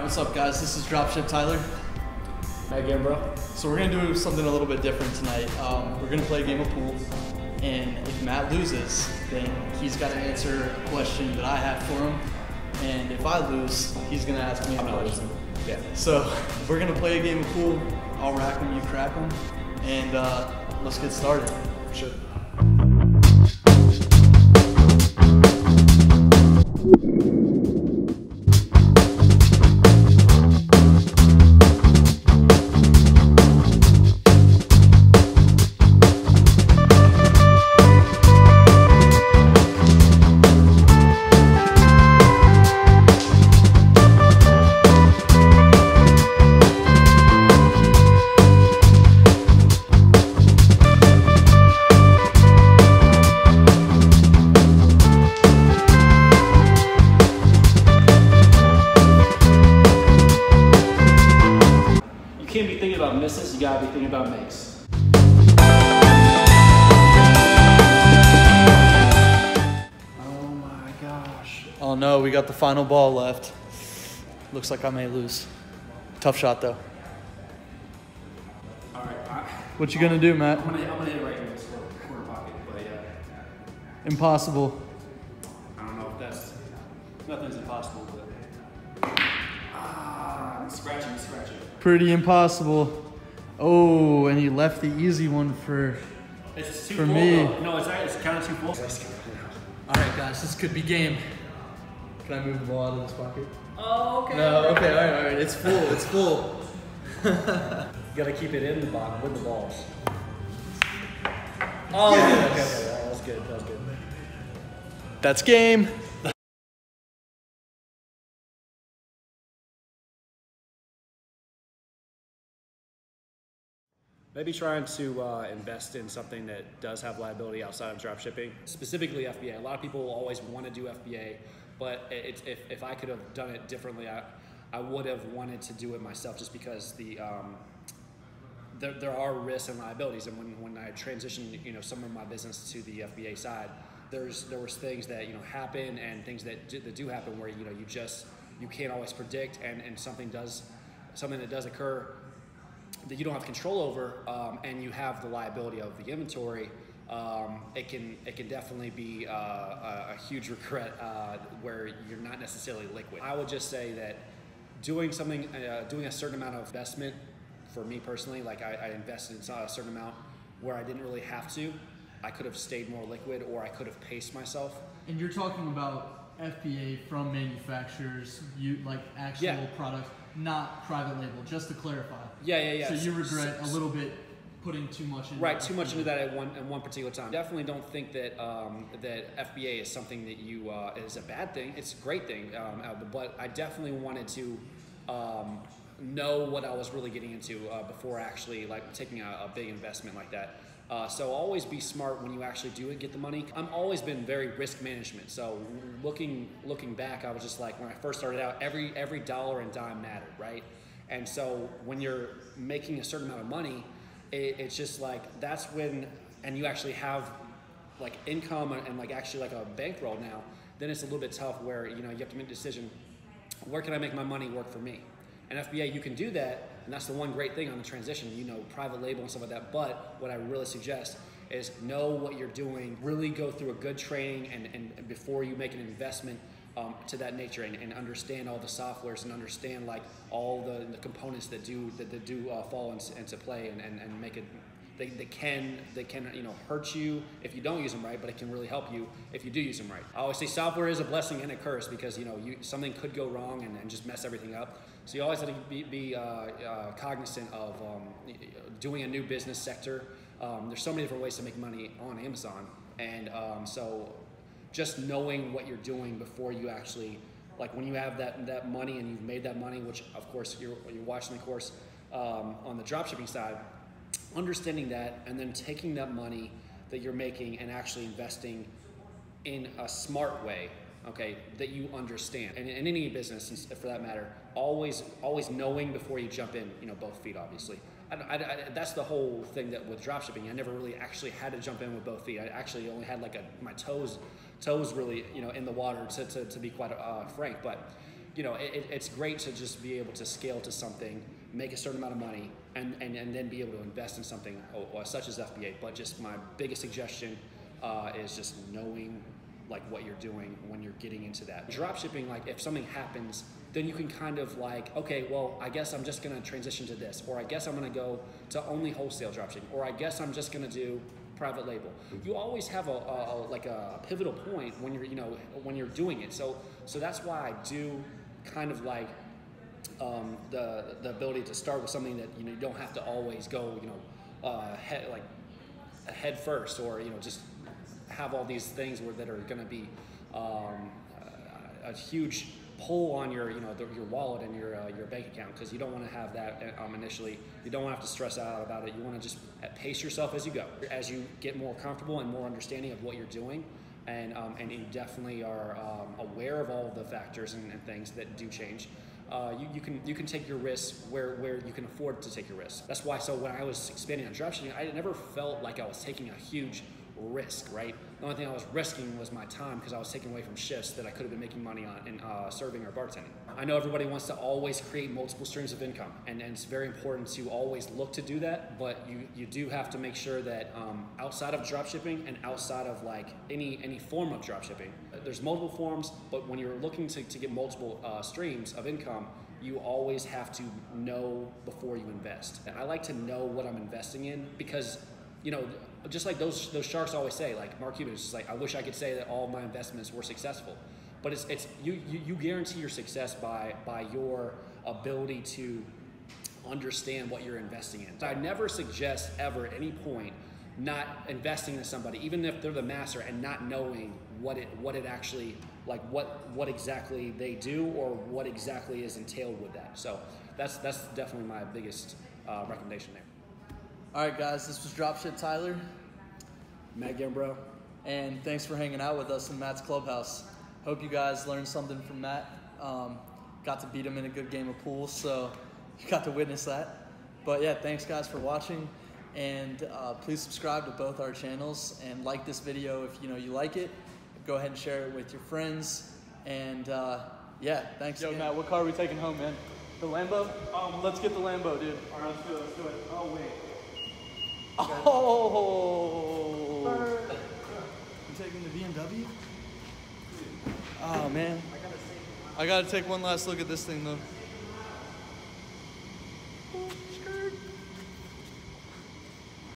what's up guys? This is Dropship Tyler. Hi Gambrell. So we're gonna do something a little bit different tonight. We're gonna play a game of pool, and if Matt loses, then he's gotta answer a question that I have for him. And if I lose, he's gonna ask me a question. Yeah. So we're gonna play a game of pool. I'll rack them, you crack them, and let's get started. Sure. You can't be thinking about misses, you gotta be thinking about makes. Oh my gosh. Oh no, we got the final ball left. Looks like I may lose. Tough shot though. Alright, What you gonna do, Matt? I'm gonna hit it right in this corner pocket, but yeah. Impossible. I don't know if that's, nothing's impossible, but. Scratching. Pretty impossible. Oh, and he left the easy one for It's too for full, me. though. No, it's kind of too full. All right, guys, this could be game. Can I move the ball out of this pocket? Oh, okay. No, okay, all right. It's full. It's full. You gotta keep it in the box with the balls. Oh, Okay, that was good. That's game. Maybe trying to invest in something that does have liability outside of dropshipping, specifically FBA. A lot of people always want to do FBA, but if I could have done it differently, I would have wanted to do it myself, just because there are risks and liabilities. And when I transitioned, some of my business to the FBA side, there was things that happen, and things that do happen where you can't always predict, and something that does occur that you don't have control over, and you have the liability of the inventory, it can definitely be a huge regret where you're not necessarily liquid. I would just say that doing a certain amount of investment, for me personally, like I invested in a certain amount where I didn't really have to. I could have stayed more liquid, or I could have paced myself. And you're talking about FBA from manufacturers, like actual products, not private label, just to clarify. Yeah. So you regret a little bit putting too much into Right, too much into that at one particular time. Definitely don't think that that FBA is something that is a bad thing. It's a great thing, but I definitely wanted to know what I was really getting into before actually taking a big investment like that. So always be smart when you actually do get the money. I've always been very risk management. So looking back, I was just like, when I first started out, every dollar and dime mattered, right? And so when you're making a certain amount of money, it's just like, that's when, and you actually have like income and like actually like a bankroll now, then it's a little bit tough where you have to make a decision, where can I make my money work for me? And FBA, you can do that, and that's the one great thing on the transition, private label and stuff like that. But what I really suggest is know what you're doing, really go through a good training and before you make an investment to that nature, and understand all the softwares, and understand like all the components that do fall into play, and make it. They can hurt you if you don't use them right, but it can really help you if you do use them right. I always say software is a blessing and a curse, because something could go wrong and just mess everything up. So you always have to be cognizant of doing a new business sector. There's so many different ways to make money on Amazon, and so just knowing what you're doing before you actually, like when you have that money and you've made that money, which of course you're watching the course on the dropshipping side, understanding that, and then taking that money that you're making and actually investing in a smart way, okay, that you understand. And in any business, for that matter, always knowing before you jump in, both feet, obviously. That's the whole thing that with dropshipping, I never really actually had to jump in with both feet. I actually only had like my toes really, in the water, to be quite frank. But you know, it's great to just be able to scale to something, make a certain amount of money, and then be able to invest in something such as FBA. But just my biggest suggestion is just knowing like what you're doing when you're getting into that. Dropshipping, like if something happens, then you can kind of like, okay, well, I guess I'm just gonna transition to this, or I guess I'm gonna go to only wholesale dropshipping, or I guess I'm just gonna do private label. You always have a pivotal point when you're, you know, when you're doing it. So that's why I do kind of like the ability to start with something that, you know, you don't have to always go, you know, head first, or, you know, just have all these things that are going to be a huge pull on your, you know, your wallet and your bank account, because you don't want to have that initially. You don't want to have to stress out about it. You want to just pace yourself as you go, as you get more comfortable and more understanding of what you're doing, and you definitely are aware of all of the factors and things that do change. You can take your risks where you can afford to take your risks. That's why. So when I was expanding on dropshipping, I never felt like I was taking a huge risk, right? The only thing I was risking was my time, because I was taking away from shifts that I could have been making money on in serving or bartending. I know everybody wants to always create multiple streams of income, and it's very important to always look to do that, but you do have to make sure that outside of dropshipping and outside of like any form of dropshipping, there's multiple forms, but when you're looking to get multiple streams of income, you always have to know before you invest. And I like to know what I'm investing in, because, you know, just like those sharks always say, like Mark Cuban is just like, I wish I could say that all my investments were successful, but it's you guarantee your success by your ability to understand what you're investing in. I never suggest ever at any point not investing in somebody, even if they're the master, and not knowing what it actually, like what exactly they do, or what exactly is entailed with that. So that's definitely my biggest recommendation there. All right, guys, this was Dropship Tyler, Matt Gambrell, and thanks for hanging out with us in Matt's Clubhouse. Hope you guys learned something from Matt. Got to beat him in a good game of pool, so you got to witness that. But yeah, thanks guys for watching, and please subscribe to both our channels and like this video if you like it. Go ahead and share it with your friends, and yeah, thanks. Yo, again. Matt, what car are we taking home, man? The Lambo? Let's get the Lambo, dude. All right, let's do it. Oh wait. Oh! You taking the BMW? Oh man. I gotta take one last look at this thing though.